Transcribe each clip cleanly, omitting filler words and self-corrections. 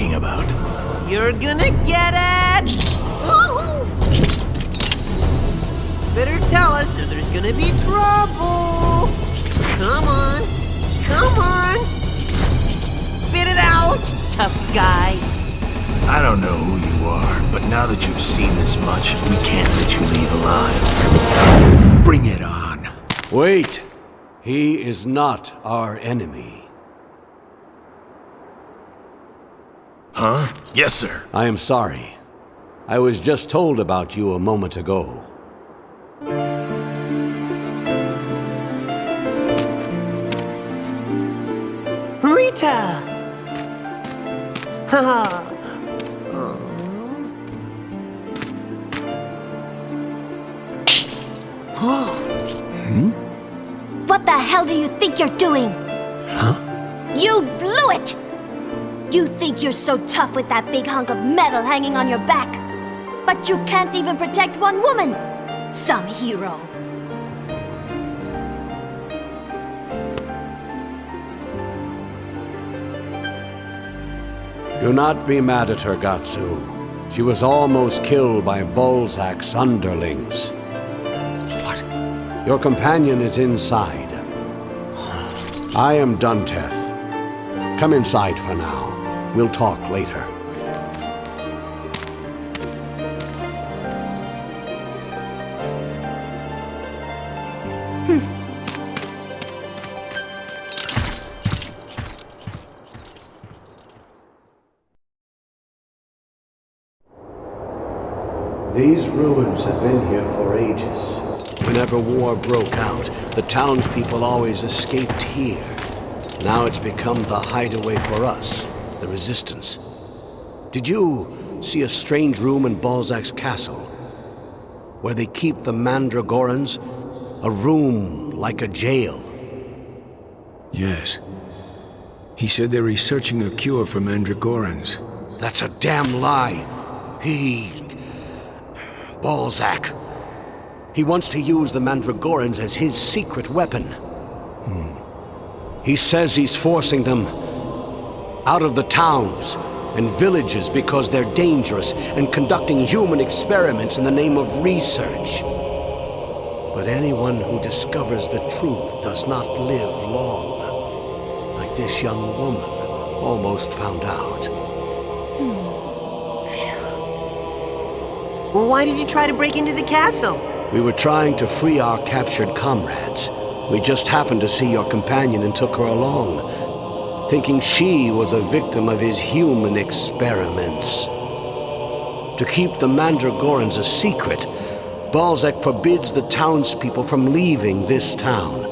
talking about? You're gonna get it! Better tell us or there's gonna be trouble! Come on! Come on! Spit it out, tough guy! I don't know who you are, but now that you've seen this much, we can't let you leave alive. Bring it on. Wait! He is not our enemy. Huh? Yes, sir. I am sorry. I was just told about you a moment ago. Rita! Haha! What the hell do you think you're doing? Huh? You blew it! You think you're so tough with that big hunk of metal hanging on your back. But you can't even protect one woman. Some hero. Do not be mad at her, Gatsu. She was almost killed by Balzac's underlings. What? Your companion is inside. I am Dunteth. Come inside for now. We'll talk later. These ruins have been here for ages. Whenever war broke out, the townspeople always escaped here. Now it's become the hideaway for us, the Resistance. Did you see a strange room in Balzac's castle? Where they keep the Mandragorans? A room like a jail. Yes. He said they're researching a cure for Mandragorans. That's a damn lie. Balzac. He wants to use the Mandragorans as his secret weapon. He says he's forcing them out of the towns and villages because they're dangerous and conducting human experiments in the name of research. But anyone who discovers the truth does not live long. Like this young woman almost found out. Well, why did you try to break into the castle? We were trying to free our captured comrades. We just happened to see your companion and took her along, thinking she was a victim of his human experiments. To keep the Mandragorans a secret, Balzac forbids the townspeople from leaving this town.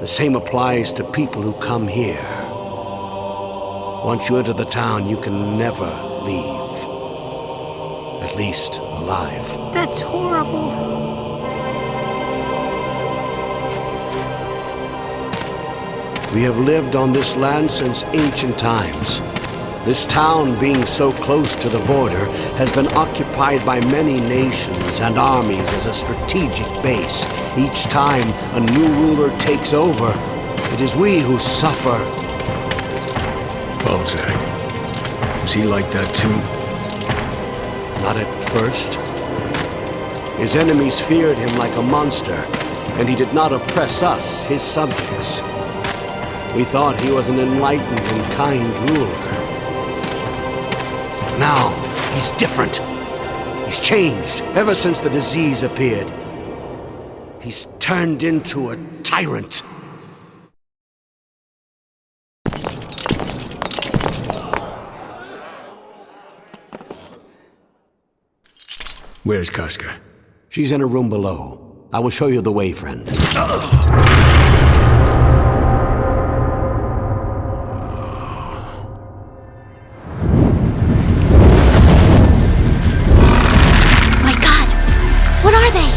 The same applies to people who come here. Once you enter the town, you can never leave. At least alive. That's horrible. We have lived on this land since ancient times. This town, being so close to the border, has been occupied by many nations and armies as a strategic base. Each time a new ruler takes over, it is we who suffer. Balzac. Was he like that too? Not at first. His enemies feared him like a monster, and he did not oppress us, his subjects. We thought he was an enlightened and kind ruler. Now, he's different. He's changed ever since the disease appeared. He's turned into a tyrant. Where's Casca? She's in a room below. I will show you the way, friend. My God! What are they?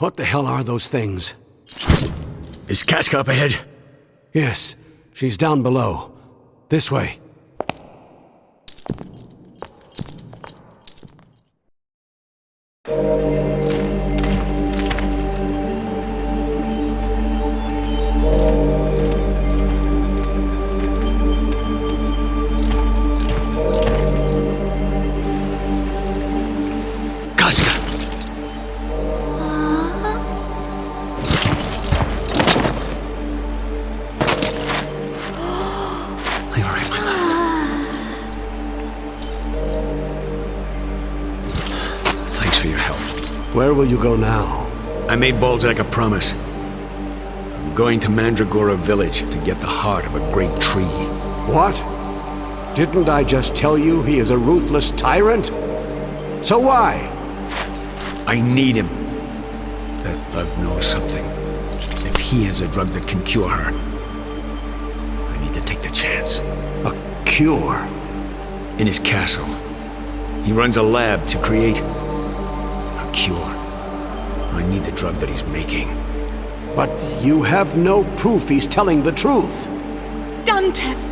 What the hell are those things? Is Casca up ahead? Yes, she's down below. This way. Casca! Are you all right, my love? Thanks for your help. Where will you go now? I made Balzac a promise. I'm going to Mandragora village to get the heart of a great tree. What? Didn't I just tell you he is a ruthless tyrant? So why? I need him. That bug knows something. If he has a drug that can cure her, I need to take the chance. A cure? In his castle, he runs a lab to create a cure. I need the drug that he's making. But you have no proof he's telling the truth. Danteth!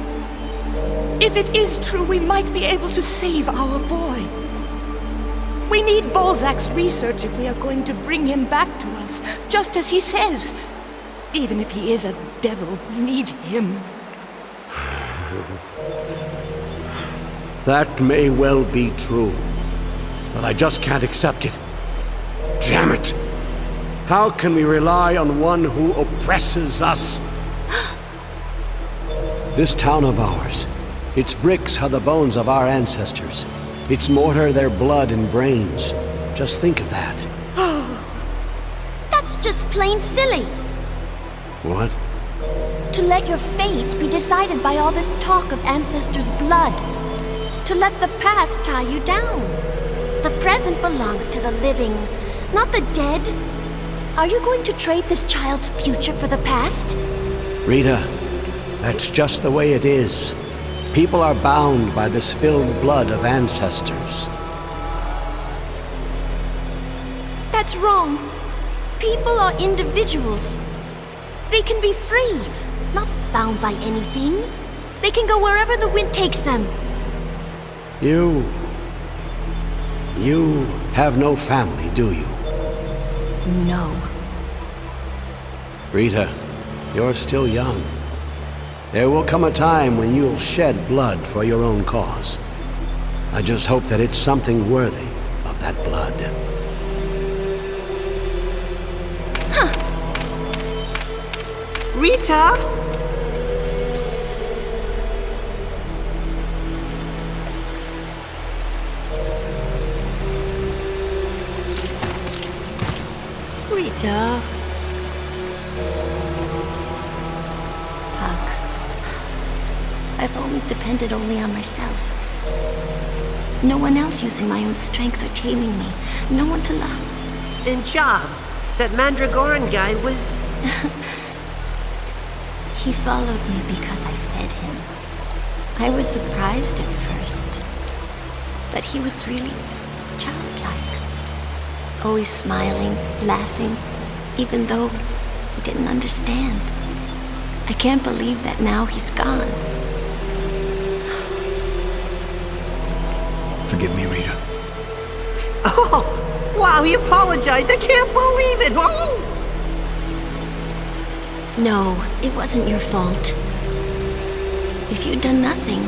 If it is true, we might be able to save our boy. We need Balzac's research if we are going to bring him back to us, just as he says. Even if he is a devil, we need him. That may well be true, but I just can't accept it. Damn it! How can we rely on one who oppresses us? This town of ours, its bricks are the bones of our ancestors. Its mortar, their blood and brains. Just think of that. That's just plain silly. What? To let your fate be decided by all this talk of ancestors' blood. To let the past tie you down. The present belongs to the living, not the dead. Are you going to trade this child's future for the past? Rita, that's just the way it is. People are bound by the spilled blood of ancestors. That's wrong. People are individuals. They can be free, not bound by anything. They can go wherever the wind takes them. You have no family, do you? No. Rita, you're still young. There will come a time when you'll shed blood for your own cause. I just hope that it's something worthy of that blood. Rita? Rita? Puck, I've always depended only on myself. No one else using my own strength or taming me. No one to love. And Job, that Mandragoran guy was... He followed me because I fed him. I was surprised at first, but he was really childlike. Always smiling, laughing, even though he didn't understand. I can't believe that now he's gone. Forgive me, Rita. Oh, wow, he apologized. I can't believe it. Oh! No, it wasn't your fault. If you'd done nothing,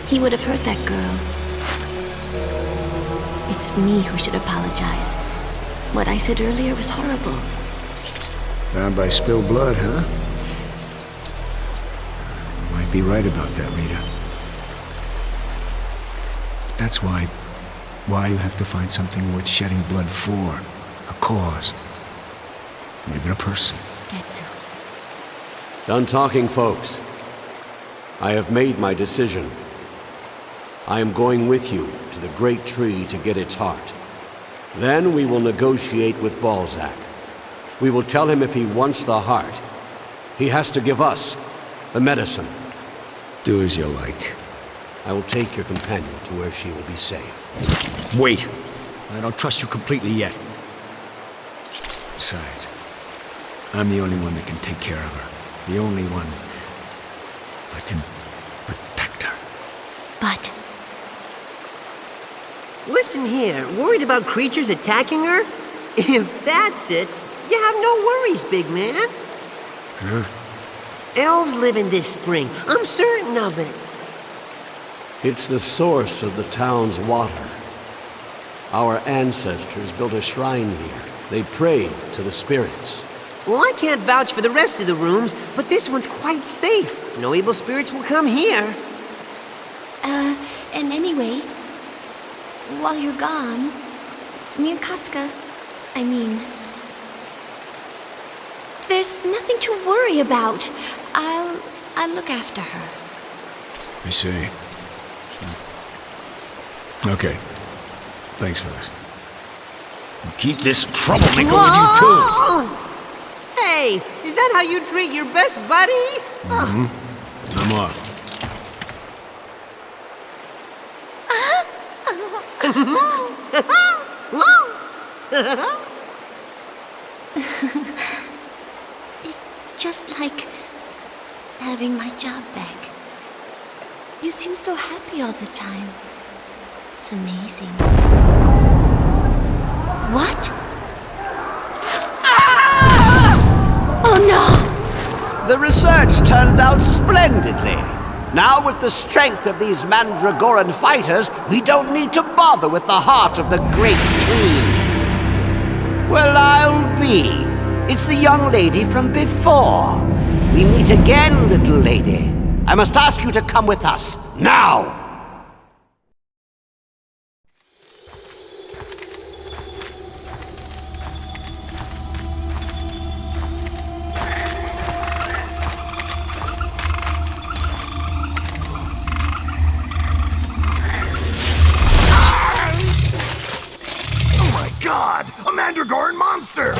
he would have hurt that girl. It's me who should apologize. What I said earlier was horrible. Bound by spilled blood, huh? You might be right about that, Rita. But that's why you have to find something worth shedding blood for. A cause. And even a person. Getsu. Done talking, folks. I have made my decision. I am going with you to the great tree to get its heart. Then we will negotiate with Balzac. We will tell him if he wants the heart, he has to give us the medicine. Do as you like. I will take your companion to where she will be safe. Wait! I don't trust you completely yet. Besides, I'm the only one that can take care of her. The only one that can protect her. But Listen here, worried about creatures attacking her? If that's it, you have no worries, big man. Huh? Elves live in this spring. I'm certain of it. It's the source of the town's water. Our ancestors built a shrine here. They prayed to the spirits. Well, I can't vouch for the rest of the rooms, but this one's quite safe. No evil spirits will come here. and anyway, while you're gone, me and Casca, there's nothing to worry about. I'll look after her. I see. Okay. Thanks for this. Keep this troublemaker with you, too. Whoa! Hey, is that how you treat your best buddy? I'm off. It's just like having my job back. You seem so happy all the time. It's amazing. What? Oh no! The research turned out splendidly. Now, with the strength of these Mandragoran fighters, we don't need to bother with the heart of the great tree. Well, I'll be. It's the young lady from before. We meet again, little lady. I must ask you to come with us, now! Oh my god! A Mandragoran monster!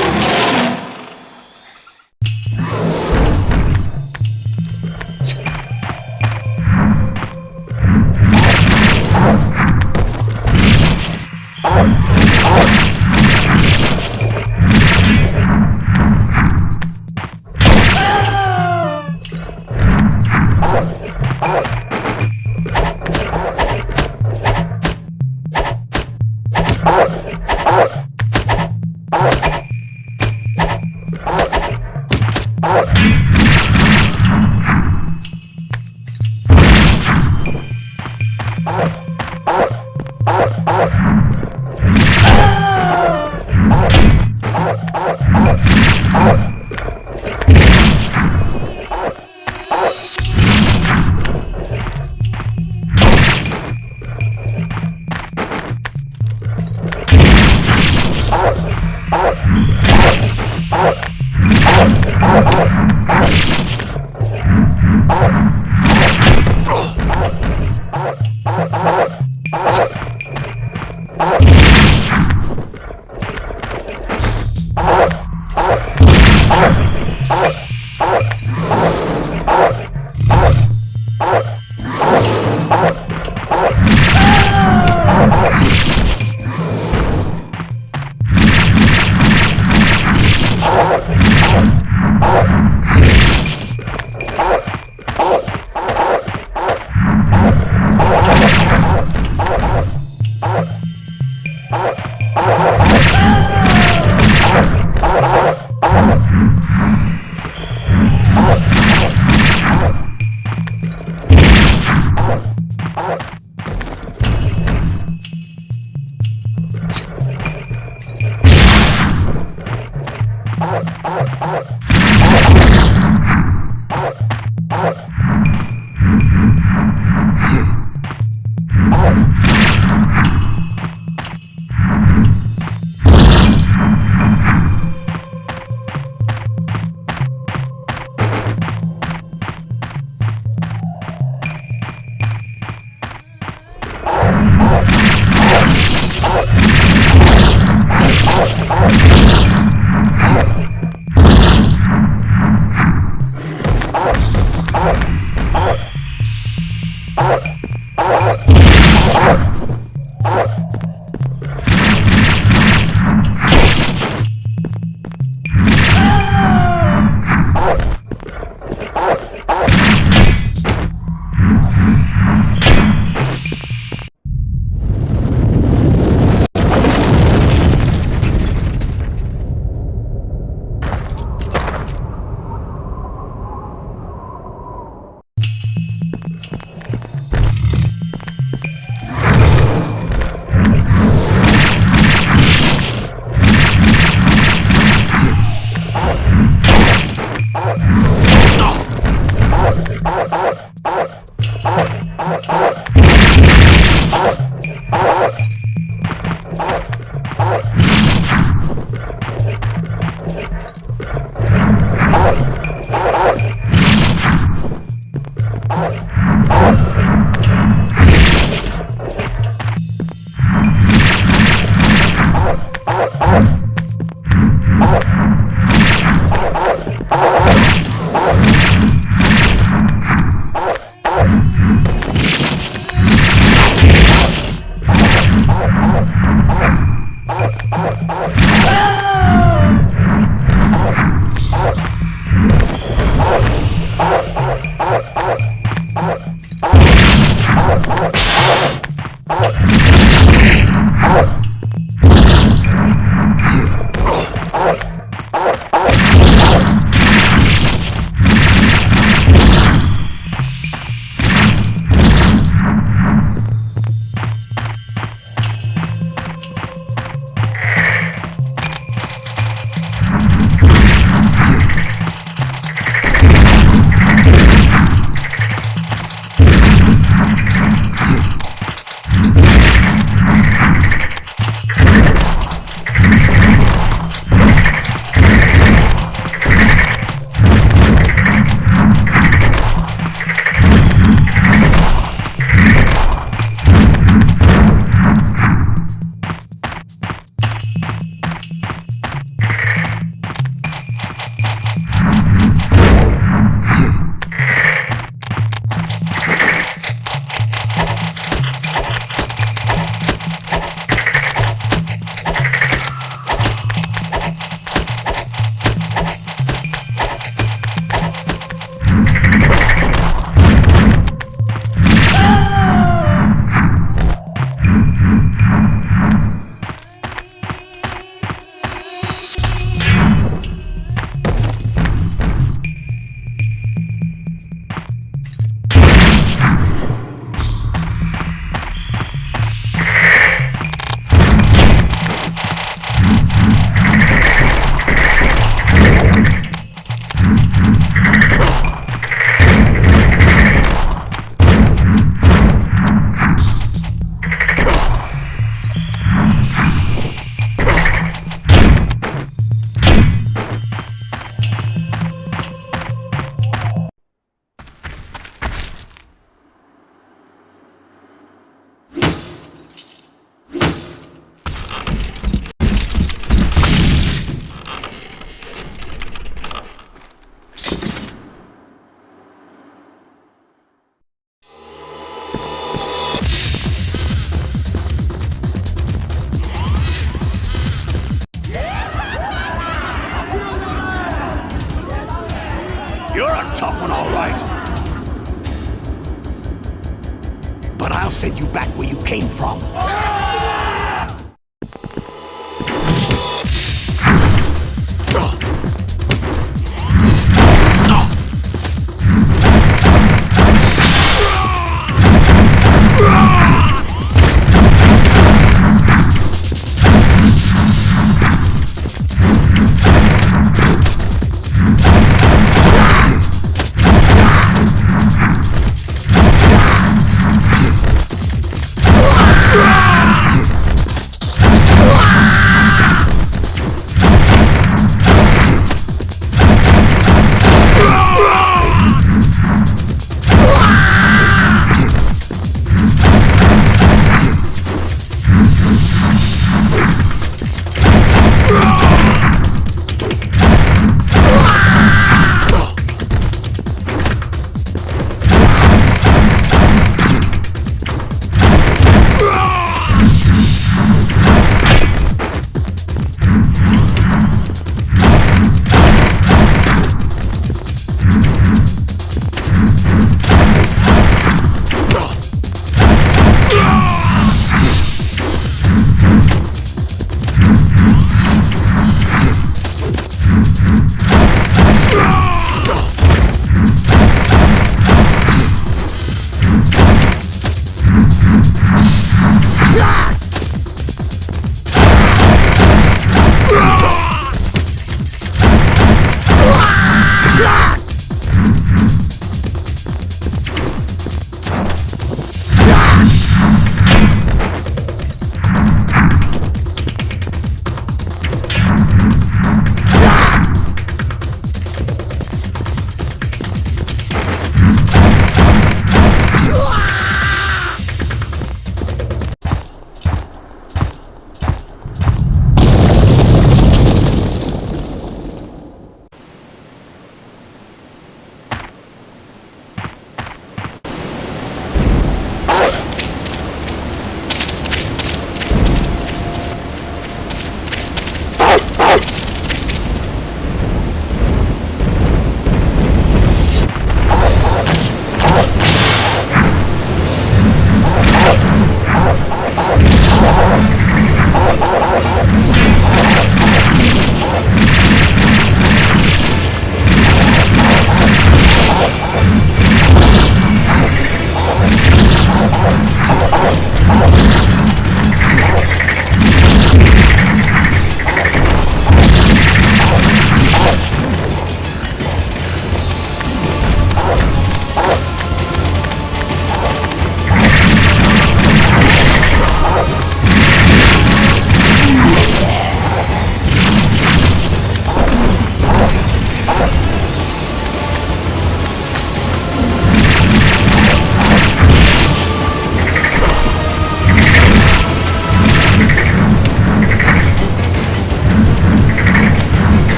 send you back where you came from.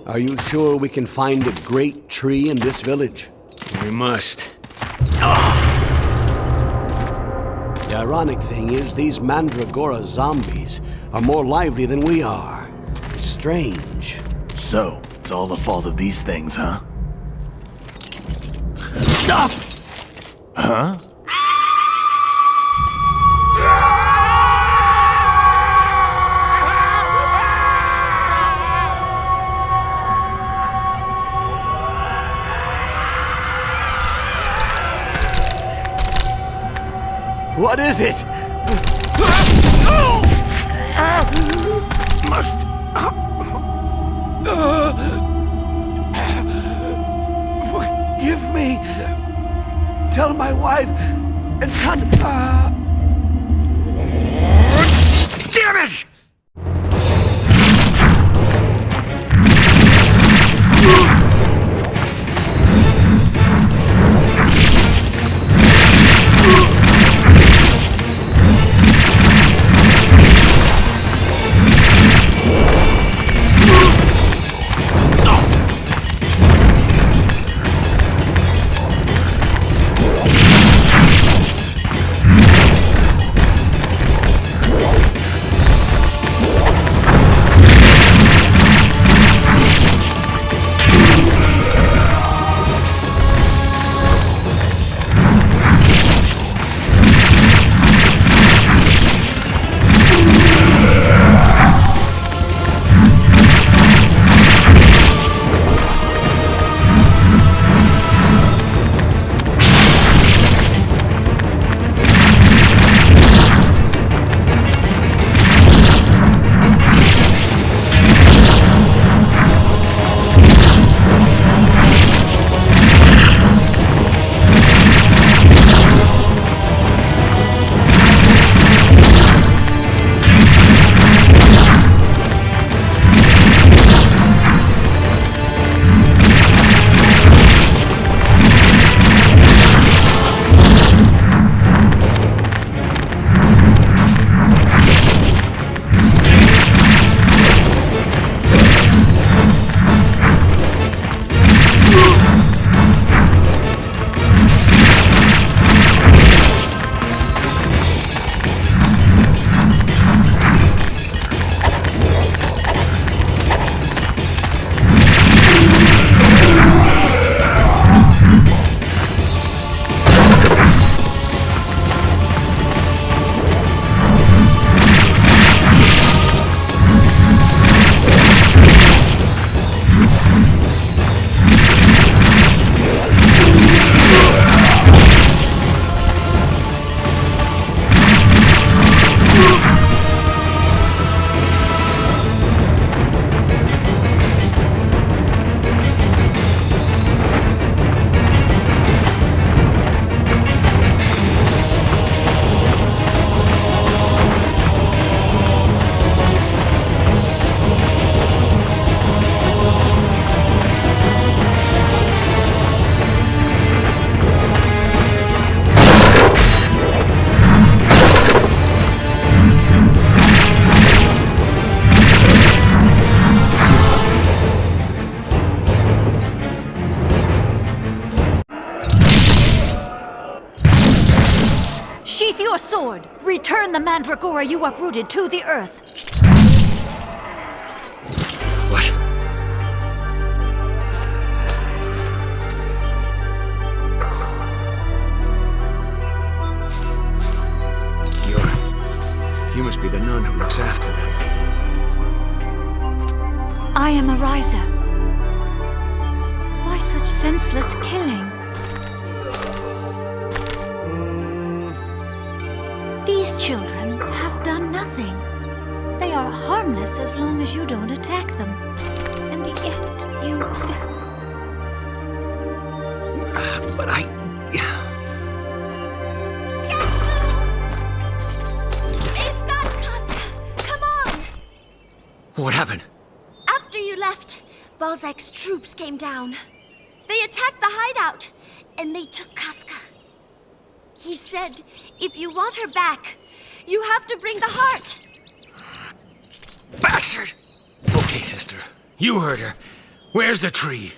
Are you sure we can find a great tree in this village? We must. The ironic thing is, these Mandragora zombies are more lively than we are. It's strange. So, it's all the fault of these things, huh? Stop! Huh? What is it? Must. Forgive me. Tell my wife and son. Damn it! sword! Return the mandragora you uprooted to the earth! What? You must be the nun who looks after them. I am Ariza. Why such senseless killing? These children have done nothing. They are harmless as long as you don't attack them. And yet you... But I... What happened? After you left, Balzac's troops came down. They attacked the hideout, and they took Casca. He said, if you want her back, you have to bring the heart. Bastard! Okay, sister. You heard her. Where's the tree?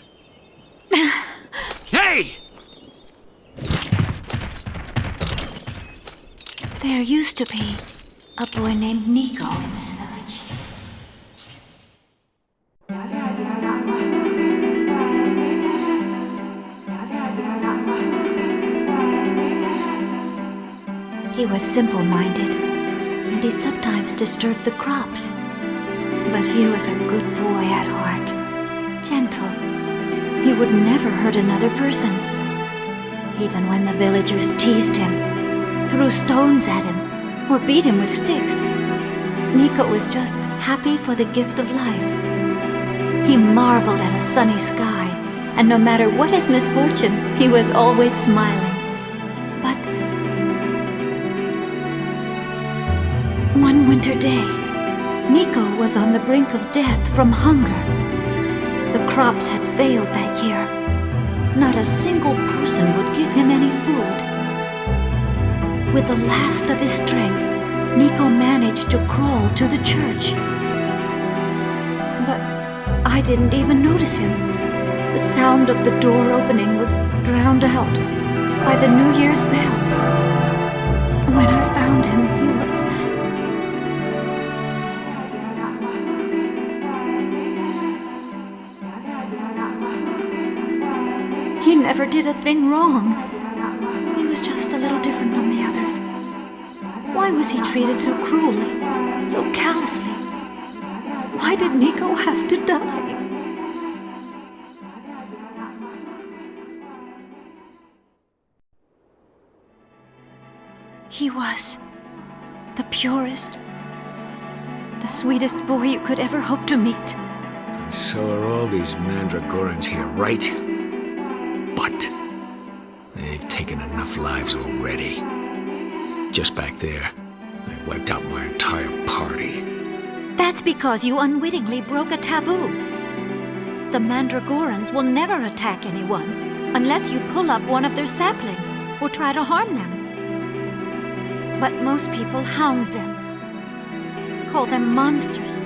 Hey! There used to be a boy named Nico in this village. He was simple-minded, and he sometimes disturbed the crops. But he was a good boy at heart, gentle. He would never hurt another person. Even when the villagers teased him, threw stones at him, or beat him with sticks, Nico was just happy for the gift of life. He marveled at a sunny sky, and no matter what his misfortune, he was always smiling. But one winter day, Nico was on the brink of death from hunger. The crops had failed that year. Not a single person would give him any food. With the last of his strength, Nico managed to crawl to the church. But I didn't even notice him. The sound of the door opening was drowned out by the New Year's bell. When I found him, he was... He never did a thing wrong. He was just a little different from the others. Why was he treated so cruelly, so callously? Why did Nico have to die? He was the purest, the sweetest boy you could ever hope to meet. So are all these mandragorans here, right? But they've taken enough lives already. Just back there, they wiped out my entire party. That's because you unwittingly broke a taboo. The mandragorans will never attack anyone unless you pull up one of their saplings or try to harm them. But most people hound them, call them monsters,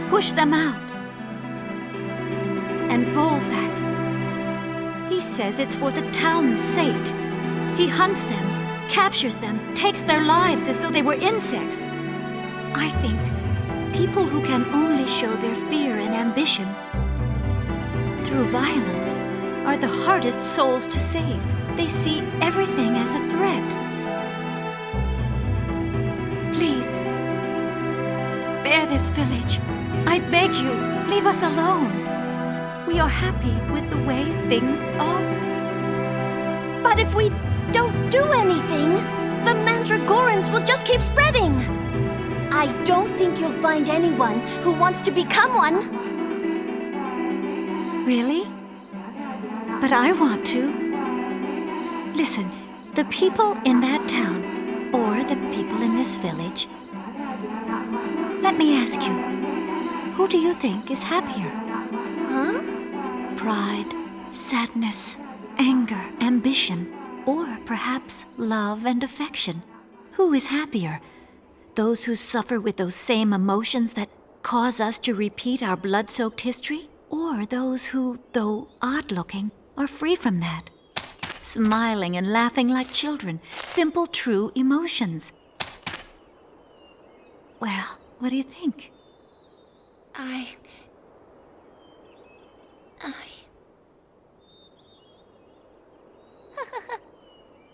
push them out. And Balzac, he says it's for the town's sake. He hunts them, captures them, takes their lives as though they were insects. I think people who can only show their fear and ambition through violence are the hardest souls to save. They see everything as a threat. Please, spare this village. I beg you, leave us alone. We are happy with the way things are. But if we don't do anything, the mandragorans will just keep spreading. I don't think you'll find anyone who wants to become one. Really? But I want to. Listen, the people in that town, or the people in this village, let me ask you, who do you think is happier? Huh? Pride, sadness, anger, ambition, or perhaps love and affection. Who is happier? Those who suffer with those same emotions that cause us to repeat our blood-soaked history? Or those who, though odd-looking, are free from that? Smiling and laughing like children, simple, true emotions. Well, what do you think?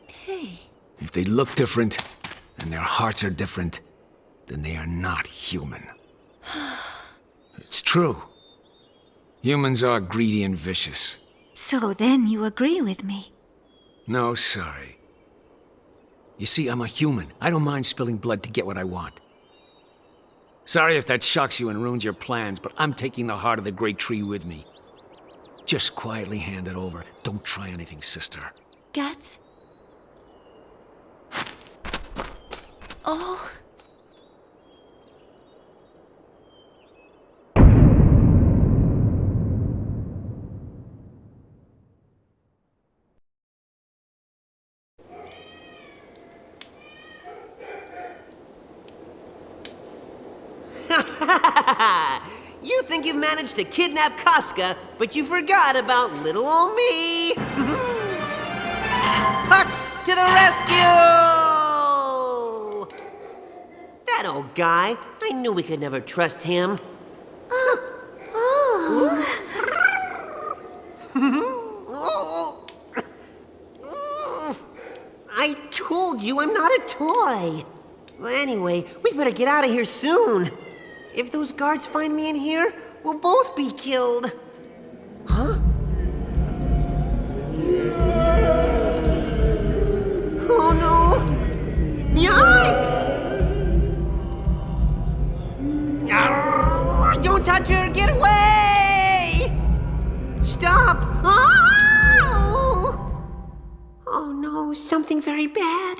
Hey. If they look different, and their hearts are different, then they are not human. It's true. Humans are greedy and vicious. So then you agree with me? No, sorry. You see, I'm a human. I don't mind spilling blood to get what I want. Sorry if that shocks you and ruins your plans, but I'm taking the heart of the great tree with me. Just quietly hand it over. Don't try anything, sister. Guts? Oh. You think you've managed to kidnap Casca, but you forgot about little old me. Puck to the rescue! That old guy. I knew we could never trust him. I told you I'm not a toy. Anyway, we better get out of here soon. If those guards find me in here, we'll both be killed. Huh? Oh no! Yikes! Arrgh! Don't touch her! Get away! Stop! Oh! Oh no, something very bad.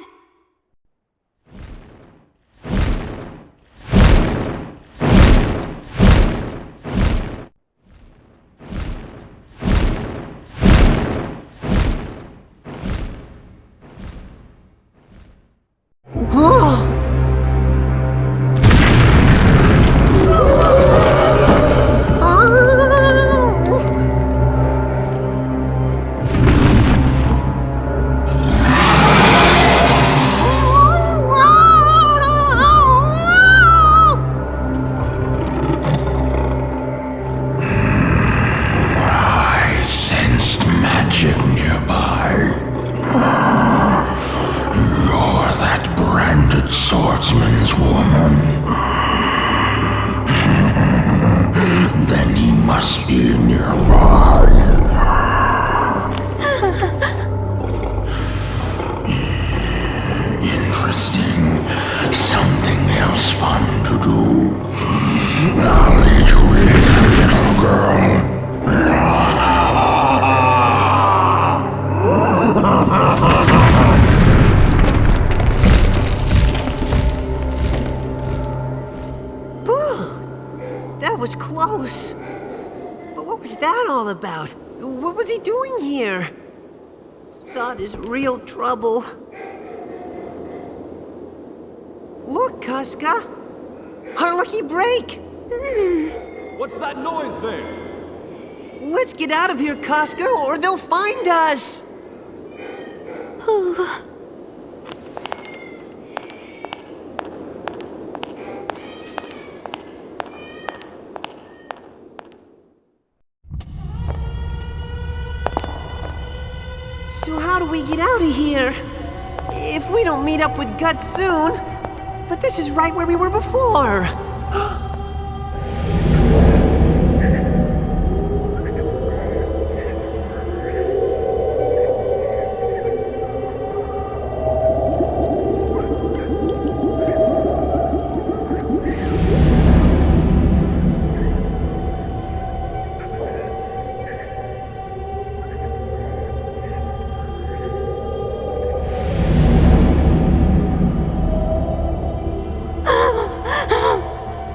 Swordsman's woman. Then he must be nearby. Interesting. Something else fun to do. I'll lead you later, little girl. That was close. But what was that all about? What was he doing here? Zod is real trouble. Look, Casca. Our lucky break. What's that noise there? Let's get out of here, Casca, or they'll find us. So how do we get out of here? If we don't meet up with Guts soon. But this is right where we were before.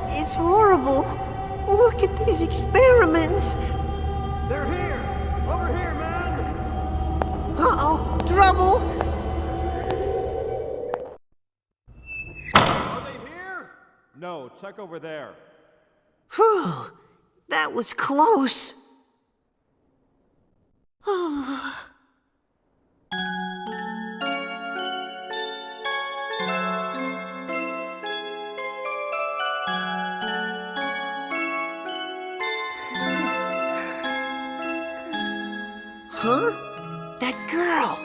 It's horrible. Look at these experiments. They're here! Over here, man! Uh-oh, trouble. Are they here? No, check over there. Whew, that was close. Huh? That girl!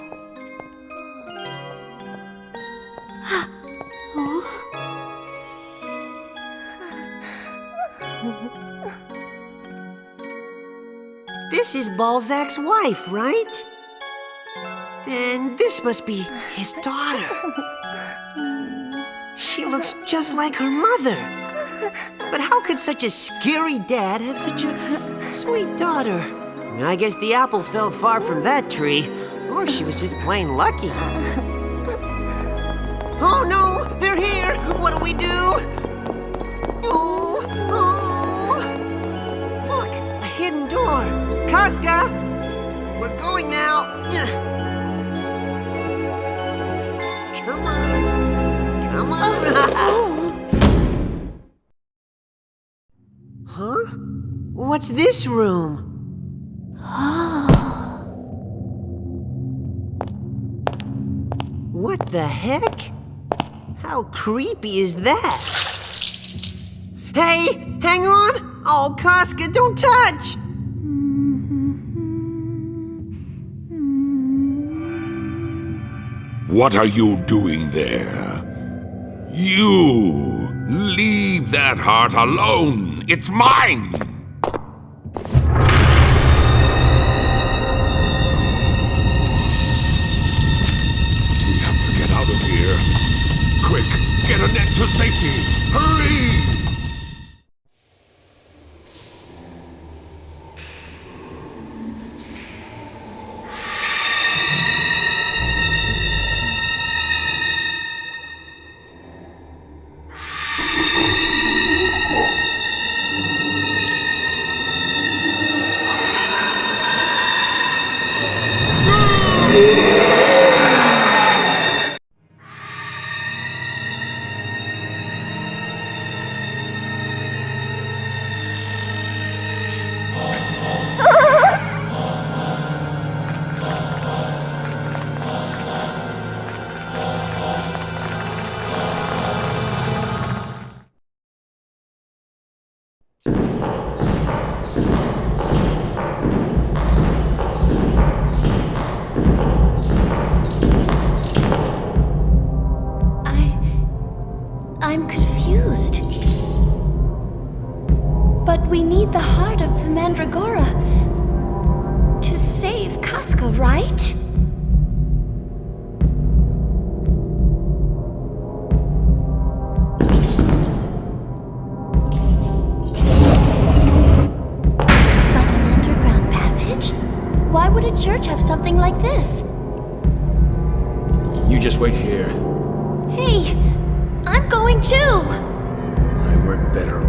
This is Balzac's wife, right? Then this must be his daughter. She looks just like her mother. But how could such a scary dad have such a sweet daughter? I guess the apple fell far from that tree, or she was just plain lucky. Oh no, they're here! What do we do? Oh, oh! Look, a hidden door. Casca, we're going now. Come on, come on. Huh? What's this room? What the heck? How creepy is that? Hey, hang on! Oh, Casca, don't touch! What are you doing there? You! Leave that heart alone! It's mine! We have to get out of here. Quick, get a net to safety! Hurry! I'm confused. But we need the heart of the Mandragora to save Casca, right? But an underground passage? Why would a church have something like this? You just wait here. Hey, I'm going too! I work better